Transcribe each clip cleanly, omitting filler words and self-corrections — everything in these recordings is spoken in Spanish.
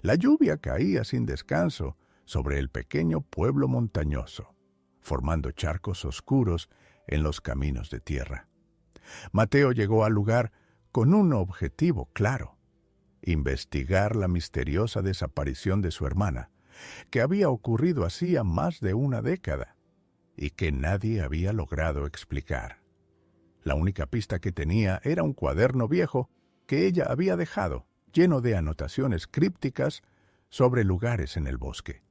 La lluvia caía sin descanso sobre el pequeño pueblo montañoso, formando charcos oscuros en los caminos de tierra. Mateo llegó al lugar con un objetivo claro: investigar la misteriosa desaparición de su hermana, que había ocurrido hacía más de una década y que nadie había logrado explicar. La única pista que tenía era un cuaderno viejo que ella había dejado, lleno de anotaciones crípticas sobre lugares en el bosque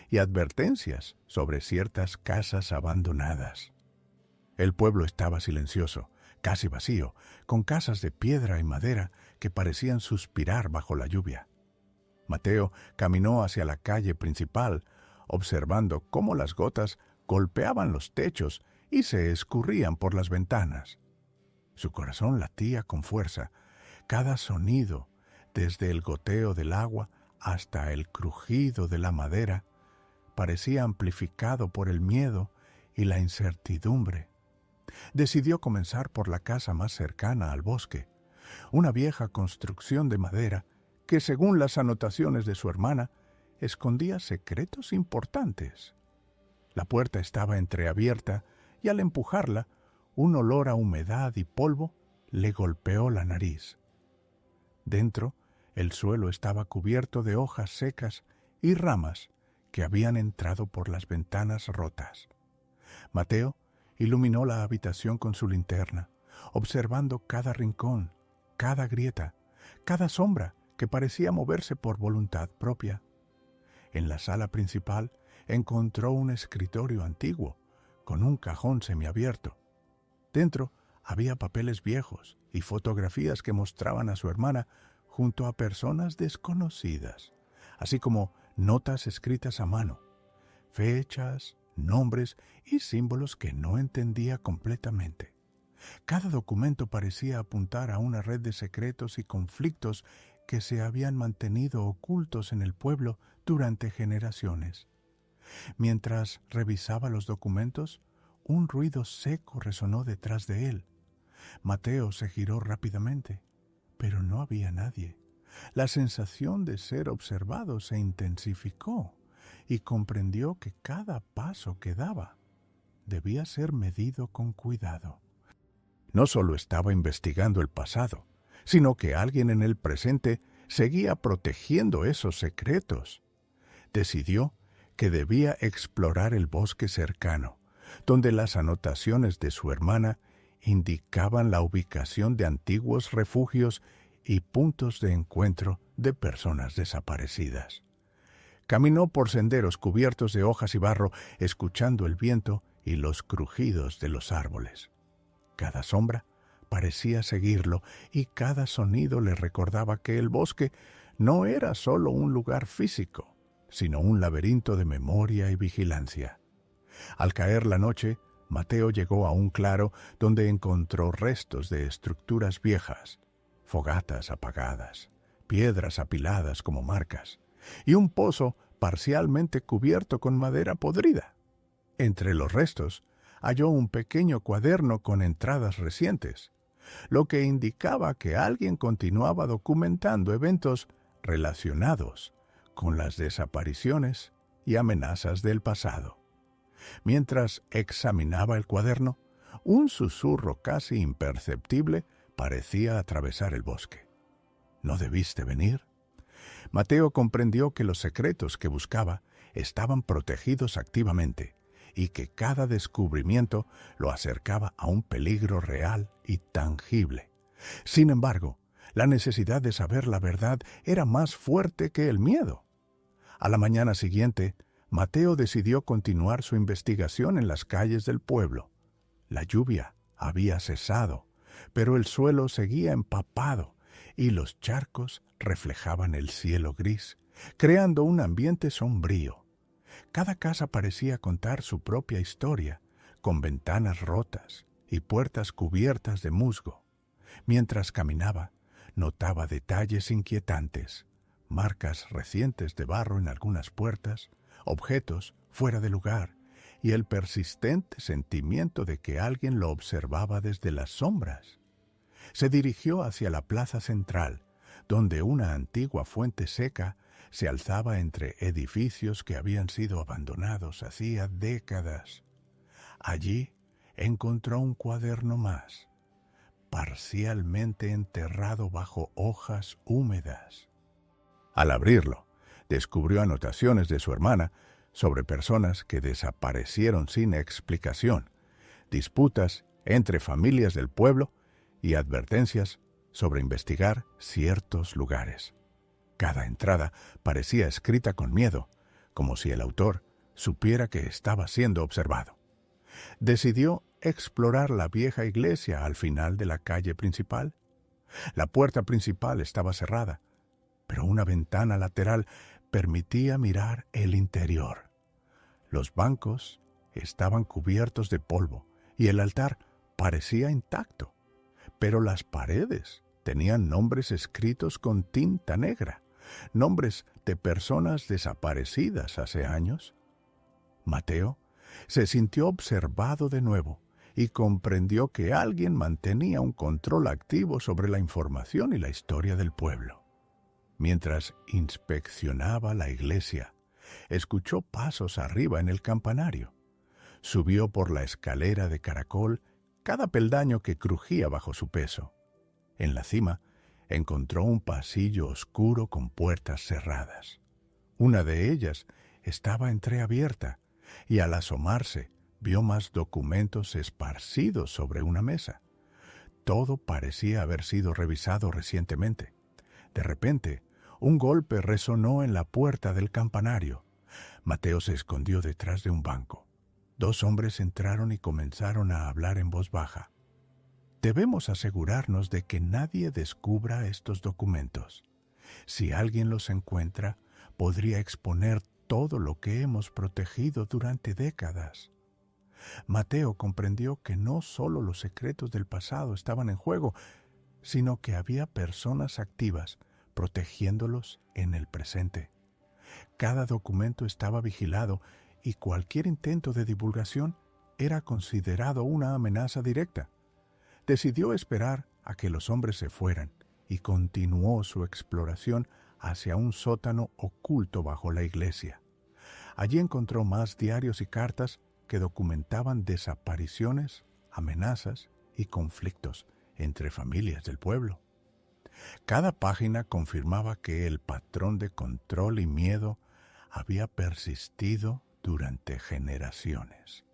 y advertencias sobre ciertas casas abandonadas. El pueblo estaba silencioso, casi vacío, con casas de piedra y madera que parecían suspirar bajo la lluvia. Mateo caminó hacia la calle principal, observando cómo las gotas golpeaban los techos y se escurrían por las ventanas. Su corazón latía con fuerza. Cada sonido, desde el goteo del agua hasta el crujido de la madera, parecía amplificado por el miedo y la incertidumbre. Decidió comenzar por la casa más cercana al bosque, una vieja construcción de madera que, según las anotaciones de su hermana, escondía secretos importantes. La puerta estaba entreabierta y al empujarla, un olor a humedad y polvo le golpeó la nariz. Dentro, el suelo estaba cubierto de hojas secas y ramas que habían entrado por las ventanas rotas. Mateo iluminó la habitación con su linterna, observando cada rincón, cada grieta, cada sombra que parecía moverse por voluntad propia. En la sala principal encontró un escritorio antiguo, con un cajón semiabierto. Dentro había papeles viejos y fotografías que mostraban a su hermana junto a personas desconocidas, así como notas escritas a mano, fechas, nombres y símbolos que no entendía completamente. Cada documento parecía apuntar a una red de secretos y conflictos que se habían mantenido ocultos en el pueblo durante generaciones. Mientras revisaba los documentos, un ruido seco resonó detrás de él. Mateo se giró rápidamente, pero no había nadie. La sensación de ser observado se intensificó y comprendió que cada paso que daba debía ser medido con cuidado. No solo estaba investigando el pasado, sino que alguien en el presente seguía protegiendo esos secretos. Decidió que debía explorar el bosque cercano, donde las anotaciones de su hermana indicaban la ubicación de antiguos refugios y puntos de encuentro de personas desaparecidas. Caminó por senderos cubiertos de hojas y barro, escuchando el viento y los crujidos de los árboles. Cada sombra parecía seguirlo y cada sonido le recordaba que el bosque no era solo un lugar físico, sino un laberinto de memoria y vigilancia. Al caer la noche, Mateo llegó a un claro donde encontró restos de estructuras viejas, fogatas apagadas, piedras apiladas como marcas, y un pozo parcialmente cubierto con madera podrida. Entre los restos halló un pequeño cuaderno con entradas recientes, lo que indicaba que alguien continuaba documentando eventos relacionados con las desapariciones y amenazas del pasado. Mientras examinaba el cuaderno, un susurro casi imperceptible parecía atravesar el bosque. ¿No debiste venir? Mateo comprendió que los secretos que buscaba estaban protegidos activamente y que cada descubrimiento lo acercaba a un peligro real y tangible. Sin embargo, la necesidad de saber la verdad era más fuerte que el miedo. A la mañana siguiente, Mateo decidió continuar su investigación en las calles del pueblo. La lluvia había cesado, pero el suelo seguía empapado y los charcos reflejaban el cielo gris, creando un ambiente sombrío. Cada casa parecía contar su propia historia, con ventanas rotas y puertas cubiertas de musgo. Mientras caminaba, notaba detalles inquietantes, marcas recientes de barro en algunas puertas, objetos fuera de lugar y el persistente sentimiento de que alguien lo observaba desde las sombras. Se dirigió hacia la plaza central, donde una antigua fuente seca Se alzaba entre edificios que habían sido abandonados hacía décadas. Allí encontró un cuaderno más, parcialmente enterrado bajo hojas húmedas. Al abrirlo, descubrió anotaciones de su hermana sobre personas que desaparecieron sin explicación, disputas entre familias del pueblo y advertencias sobre investigar ciertos lugares. Cada entrada parecía escrita con miedo, como si el autor supiera que estaba siendo observado. Decidió explorar la vieja iglesia al final de la calle principal. La puerta principal estaba cerrada, pero una ventana lateral permitía mirar el interior. Los bancos estaban cubiertos de polvo y el altar parecía intacto, pero las paredes tenían nombres escritos con tinta negra, nombres de personas desaparecidas hace años. Mateo se sintió observado de nuevo y comprendió que alguien mantenía un control activo sobre la información y la historia del pueblo. Mientras inspeccionaba la iglesia, escuchó pasos arriba en el campanario. Subió por la escalera de caracol, cada peldaño que crujía bajo su peso. En la cima, encontró un pasillo oscuro con puertas cerradas. Una de ellas estaba entreabierta, y al asomarse, vio más documentos esparcidos sobre una mesa. Todo parecía haber sido revisado recientemente. De repente, un golpe resonó en la puerta del campanario. Mateo se escondió detrás de un banco. Dos hombres entraron y comenzaron a hablar en voz baja. Debemos asegurarnos de que nadie descubra estos documentos. Si alguien los encuentra, podría exponer todo lo que hemos protegido durante décadas. Mateo comprendió que no solo los secretos del pasado estaban en juego, sino que había personas activas protegiéndolos en el presente. Cada documento estaba vigilado y cualquier intento de divulgación era considerado una amenaza directa. Decidió esperar a que los hombres se fueran y continuó su exploración hacia un sótano oculto bajo la iglesia. Allí encontró más diarios y cartas que documentaban desapariciones, amenazas y conflictos entre familias del pueblo. Cada página confirmaba que el patrón de control y miedo había persistido durante generaciones.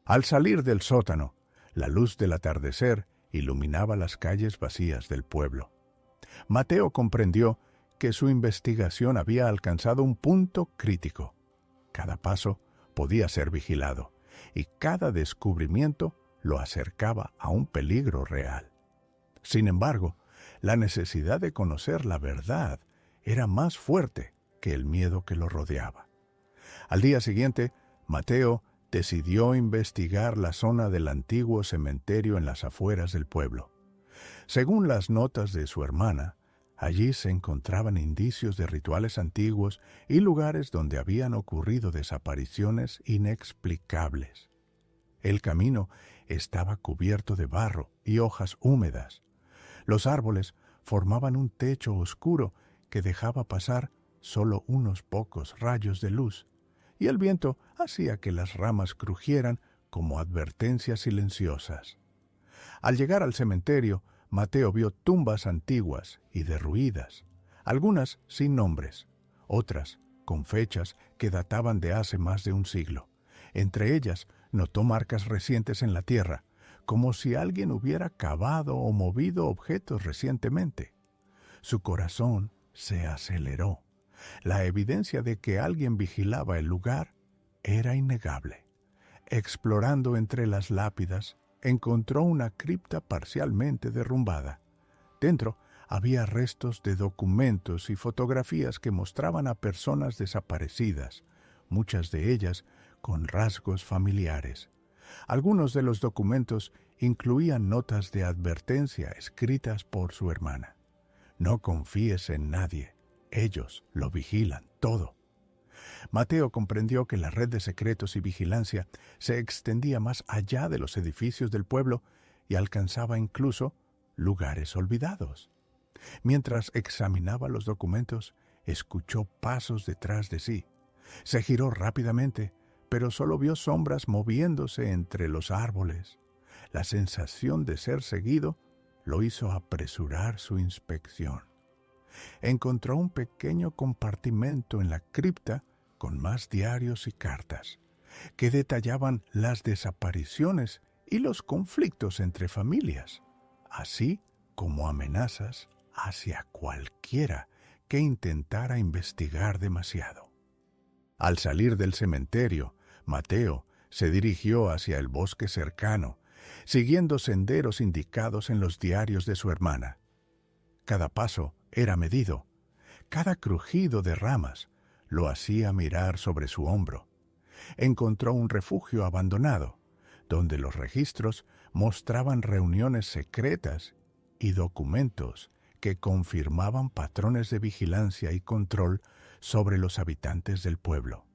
Al salir del sótano, la luz del atardecer iluminaba las calles vacías del pueblo. Mateo comprendió que su investigación había alcanzado un punto crítico. Cada paso podía ser vigilado, y cada descubrimiento lo acercaba a un peligro real. Sin embargo, la necesidad de conocer la verdad era más fuerte que el miedo que lo rodeaba. Al día siguiente, Mateo decidió investigar la zona del antiguo cementerio en las afueras del pueblo. Según las notas de su hermana, allí se encontraban indicios de rituales antiguos y lugares donde habían ocurrido desapariciones inexplicables. El camino estaba cubierto de barro y hojas húmedas. Los árboles formaban un techo oscuro que dejaba pasar solo unos pocos rayos de luz, y el viento hacía que las ramas crujieran como advertencias silenciosas. Al llegar al cementerio, Mateo vio tumbas antiguas y derruidas, algunas sin nombres, otras con fechas que databan de hace más de un siglo. Entre ellas, notó marcas recientes en la tierra, como si alguien hubiera cavado o movido objetos recientemente. Su corazón se aceleró. La evidencia de que alguien vigilaba el lugar era innegable. Explorando entre las lápidas, encontró una cripta parcialmente derrumbada. Dentro había restos de documentos y fotografías que mostraban a personas desaparecidas, muchas de ellas con rasgos familiares. Algunos de los documentos incluían notas de advertencia escritas por su hermana. No confíes en nadie, ellos lo vigilan todo. Mateo comprendió que la red de secretos y vigilancia se extendía más allá de los edificios del pueblo y alcanzaba incluso lugares olvidados. Mientras examinaba los documentos, escuchó pasos detrás de sí. Se giró rápidamente, pero solo vio sombras moviéndose entre los árboles. La sensación de ser seguido lo hizo apresurar su inspección. Encontró un pequeño compartimento en la cripta con más diarios y cartas, que detallaban las desapariciones y los conflictos entre familias, así como amenazas hacia cualquiera que intentara investigar demasiado. Al salir del cementerio, Mateo se dirigió hacia el bosque cercano, siguiendo senderos indicados en los diarios de su hermana. Cada paso era medido, cada crujido de ramas lo hacía mirar sobre su hombro. Encontró un refugio abandonado, donde los registros mostraban reuniones secretas y documentos que confirmaban patrones de vigilancia y control sobre los habitantes del pueblo.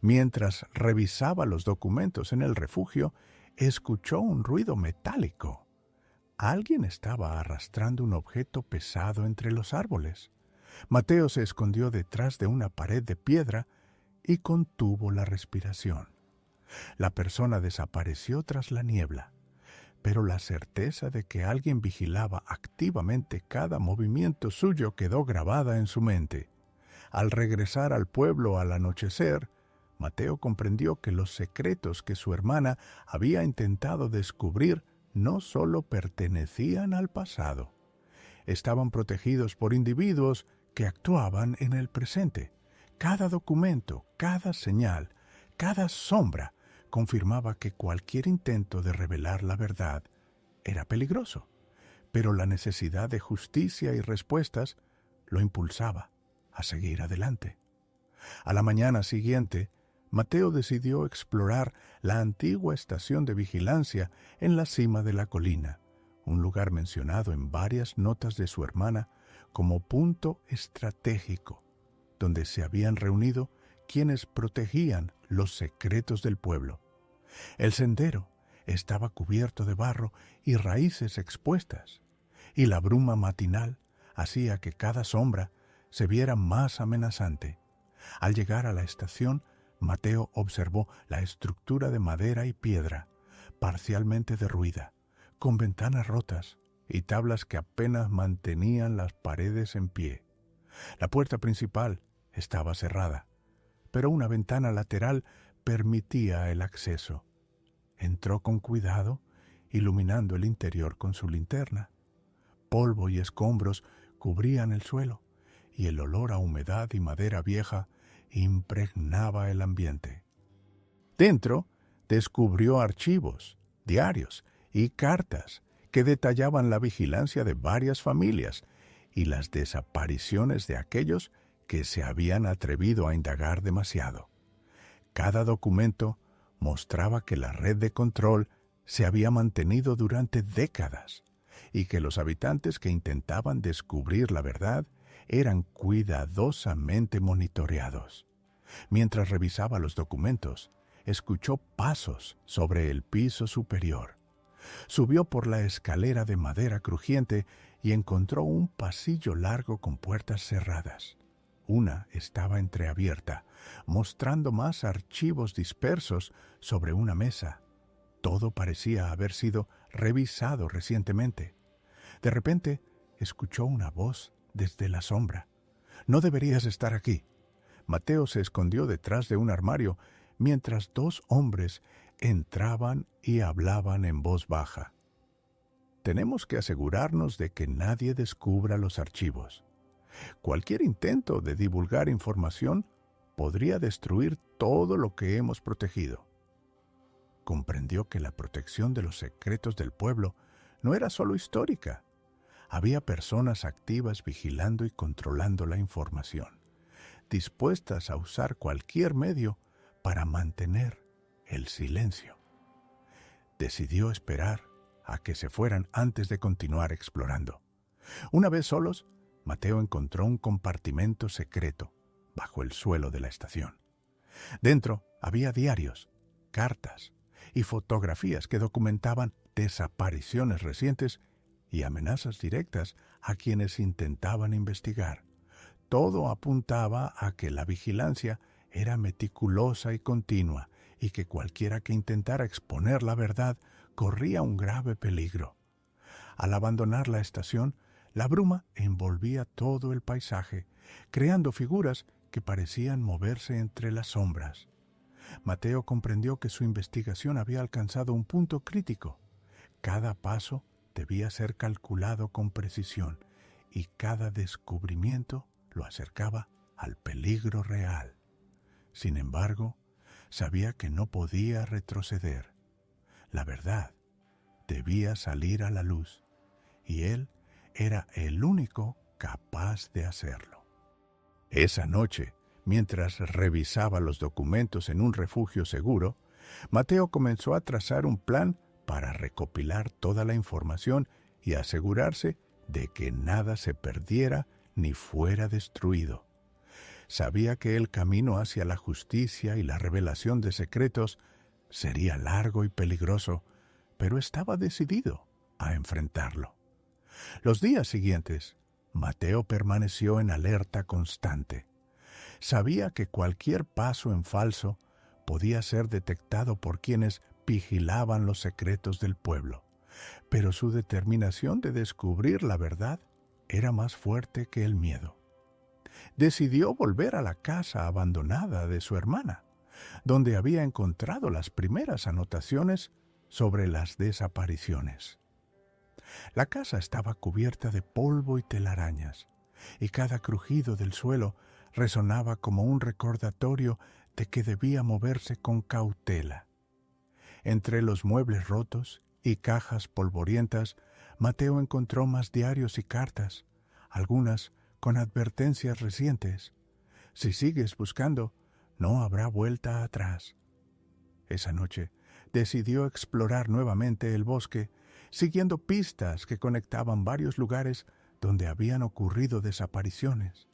Mientras revisaba los documentos en el refugio, escuchó un ruido metálico. Alguien estaba arrastrando un objeto pesado entre los árboles. Mateo se escondió detrás de una pared de piedra y contuvo la respiración. La persona desapareció tras la niebla, pero la certeza de que alguien vigilaba activamente cada movimiento suyo quedó grabada en su mente. Al regresar al pueblo al anochecer, Mateo comprendió que los secretos que su hermana había intentado descubrir no solo pertenecían al pasado, estaban protegidos por individuos que actuaban en el presente. Cada documento, cada señal, cada sombra confirmaba que cualquier intento de revelar la verdad era peligroso, pero la necesidad de justicia y respuestas lo impulsaba a seguir adelante. A la mañana siguiente, Mateo decidió explorar la antigua estación de vigilancia en la cima de la colina, un lugar mencionado en varias notas de su hermana como punto estratégico, donde se habían reunido quienes protegían los secretos del pueblo. El sendero estaba cubierto de barro y raíces expuestas, y la bruma matinal hacía que cada sombra se viera más amenazante. Al llegar a la estación, Mateo observó la estructura de madera y piedra, parcialmente derruida, con ventanas rotas y tablas que apenas mantenían las paredes en pie. La puerta principal estaba cerrada, pero una ventana lateral permitía el acceso. Entró con cuidado, iluminando el interior con su linterna. Polvo y escombros cubrían el suelo, y el olor a humedad y madera vieja impregnaba el ambiente. Dentro descubrió archivos, diarios y cartas que detallaban la vigilancia de varias familias y las desapariciones de aquellos que se habían atrevido a indagar demasiado. Cada documento mostraba que la red de control se había mantenido durante décadas y que los habitantes que intentaban descubrir la verdad eran cuidadosamente monitoreados. Mientras revisaba los documentos, escuchó pasos sobre el piso superior. Subió por la escalera de madera crujiente y encontró un pasillo largo con puertas cerradas. Una estaba entreabierta, mostrando más archivos dispersos sobre una mesa. Todo parecía haber sido revisado recientemente. De repente, escuchó una voz desde la sombra. «No deberías estar aquí». Mateo se escondió detrás de un armario mientras dos hombres entraban y hablaban en voz baja. «Tenemos que asegurarnos de que nadie descubra los archivos. Cualquier intento de divulgar información podría destruir todo lo que hemos protegido». Comprendió que la protección de los secretos del pueblo no era solo histórica. Había personas activas vigilando y controlando la información, dispuestas a usar cualquier medio para mantener el silencio. Decidió esperar a que se fueran antes de continuar explorando. Una vez solos, Mateo encontró un compartimento secreto bajo el suelo de la estación. Dentro había diarios, cartas y fotografías que documentaban desapariciones recientes y amenazas directas a quienes intentaban investigar. todo apuntaba a que la vigilancia era meticulosa y continua, y que cualquiera que intentara exponer la verdad corría un grave peligro. Al abandonar la estación, la bruma envolvía todo el paisaje, creando figuras que parecían moverse entre las sombras. Mateo comprendió que su investigación había alcanzado un punto crítico. Cada paso debía ser calculado con precisión y cada descubrimiento lo acercaba al peligro real. Sin embargo, sabía que no podía retroceder. La verdad debía salir a la luz y él era el único capaz de hacerlo. Esa noche, mientras revisaba los documentos en un refugio seguro, Mateo comenzó a trazar un plan para recopilar toda la información y asegurarse de que nada se perdiera ni fuera destruido. Sabía que el camino hacia la justicia y la revelación de secretos sería largo y peligroso, pero estaba decidido a enfrentarlo. Los días siguientes, Mateo permaneció en alerta constante. Sabía que cualquier paso en falso podía ser detectado por quienes vigilaban los secretos del pueblo, pero su determinación de descubrir la verdad era más fuerte que el miedo. Decidió volver a la casa abandonada de su hermana, donde había encontrado las primeras anotaciones sobre las desapariciones. La casa estaba cubierta de polvo y telarañas, y cada crujido del suelo resonaba como un recordatorio de que debía moverse con cautela. Entre los muebles rotos y cajas polvorientas, Mateo encontró más diarios y cartas, algunas con advertencias recientes. Si sigues buscando, no habrá vuelta atrás. Esa noche decidió explorar nuevamente el bosque, siguiendo pistas que conectaban varios lugares donde habían ocurrido desapariciones.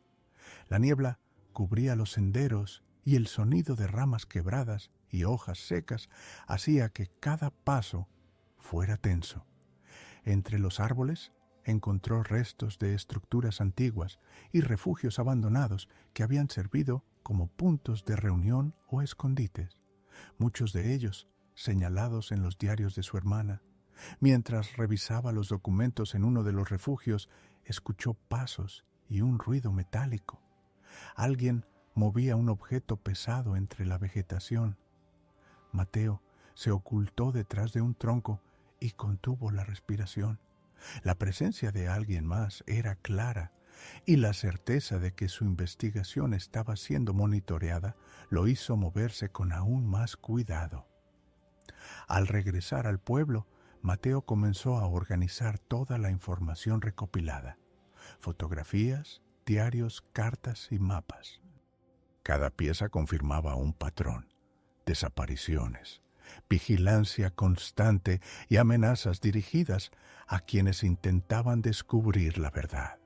La niebla cubría los senderos y el sonido de ramas quebradas y hojas secas hacía que cada paso fuera tenso. Entre los árboles encontró restos de estructuras antiguas y refugios abandonados que habían servido como puntos de reunión o escondites, muchos de ellos señalados en los diarios de su hermana. Mientras revisaba los documentos en uno de los refugios, escuchó pasos y un ruido metálico. Alguien movía un objeto pesado entre la vegetación. Mateo se ocultó detrás de un tronco y contuvo la respiración. La presencia de alguien más era clara, y la certeza de que su investigación estaba siendo monitoreada lo hizo moverse con aún más cuidado. Al regresar al pueblo, Mateo comenzó a organizar toda la información recopilada: fotografías, diarios, cartas y mapas. Cada pieza confirmaba un patrón: desapariciones, vigilancia constante y amenazas dirigidas a quienes intentaban descubrir la verdad.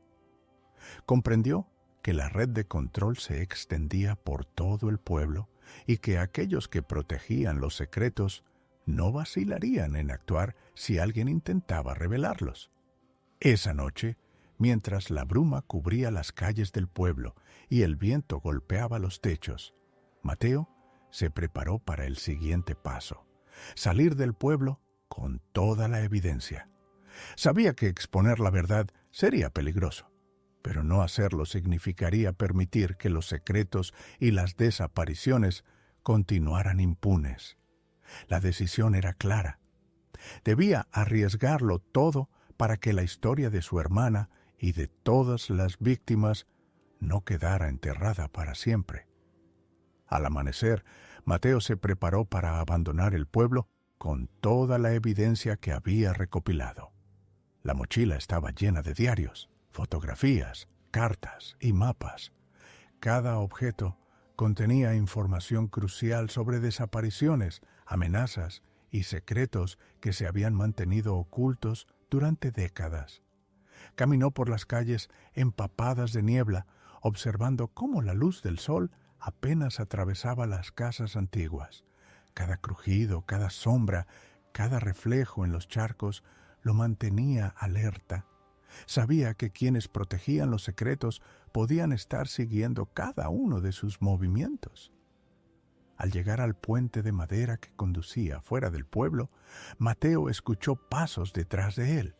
Comprendió que la red de control se extendía por todo el pueblo y que aquellos que protegían los secretos no vacilarían en actuar si alguien intentaba revelarlos. Esa noche, mientras la bruma cubría las calles del pueblo y el viento golpeaba los techos, Mateo se preparó para el siguiente paso: salir del pueblo con toda la evidencia. Sabía que exponer la verdad sería peligroso, pero no hacerlo significaría permitir que los secretos y las desapariciones continuaran impunes. La decisión era clara. Debía arriesgarlo todo para que la historia de su hermana y de todas las víctimas no quedara enterrada para siempre. Al amanecer, Mateo se preparó para abandonar el pueblo con toda la evidencia que había recopilado. La mochila estaba llena de diarios, fotografías, cartas y mapas. Cada objeto contenía información crucial sobre desapariciones, amenazas y secretos que se habían mantenido ocultos durante décadas. Caminó por las calles empapadas de niebla, observando cómo la luz del sol apenas atravesaba las casas antiguas. Cada crujido, cada sombra, cada reflejo en los charcos lo mantenía alerta. Sabía que quienes protegían los secretos podían estar siguiendo cada uno de sus movimientos. Al llegar al puente de madera que conducía fuera del pueblo, Mateo escuchó pasos detrás de él.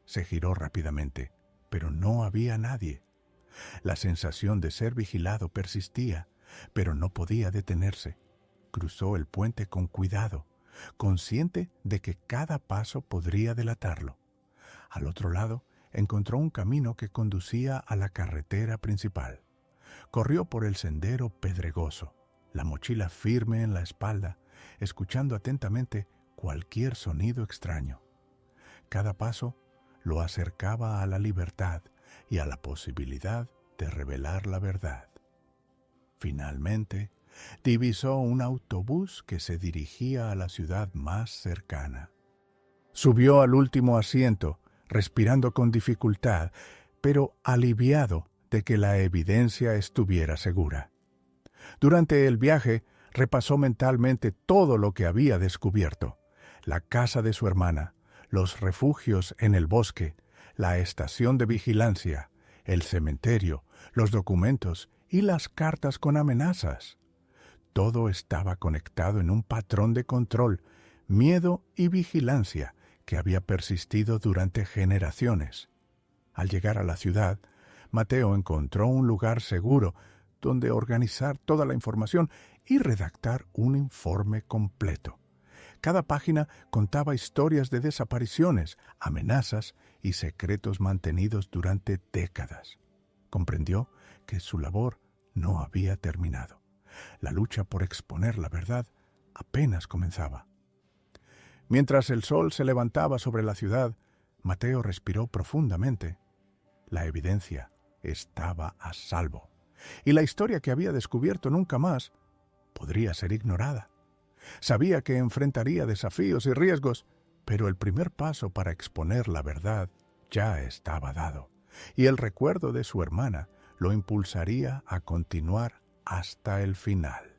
Se giró rápidamente, pero no había nadie. La sensación de ser vigilado persistía, pero no podía detenerse. Cruzó el puente con cuidado, consciente de que cada paso podría delatarlo. Al otro lado, encontró un camino que conducía a la carretera principal. Corrió por el sendero pedregoso, la mochila firme en la espalda, escuchando atentamente cualquier sonido extraño. Cada paso lo acercaba a la libertad y a la posibilidad de revelar la verdad. Finalmente, divisó un autobús que se dirigía a la ciudad más cercana. Subió al último asiento, respirando con dificultad, pero aliviado de que la evidencia estuviera segura. Durante el viaje, repasó mentalmente todo lo que había descubierto: la casa de su hermana, los refugios en el bosque, la estación de vigilancia, el cementerio, los documentos y las cartas con amenazas. Todo estaba conectado en un patrón de control, miedo y vigilancia que había persistido durante generaciones. Al llegar a la ciudad, Mateo encontró un lugar seguro donde organizar toda la información y redactar un informe completo. Cada página contaba historias de desapariciones, amenazas y secretos mantenidos durante décadas. Comprendió que su labor no había terminado. La lucha por exponer la verdad apenas comenzaba. Mientras el sol se levantaba sobre la ciudad, Mateo respiró profundamente. La evidencia estaba a salvo, y la historia que había descubierto nunca más podría ser ignorada. Sabía que enfrentaría desafíos y riesgos, pero el primer paso para exponer la verdad ya estaba dado, y el recuerdo de su hermana lo impulsaría a continuar hasta el final.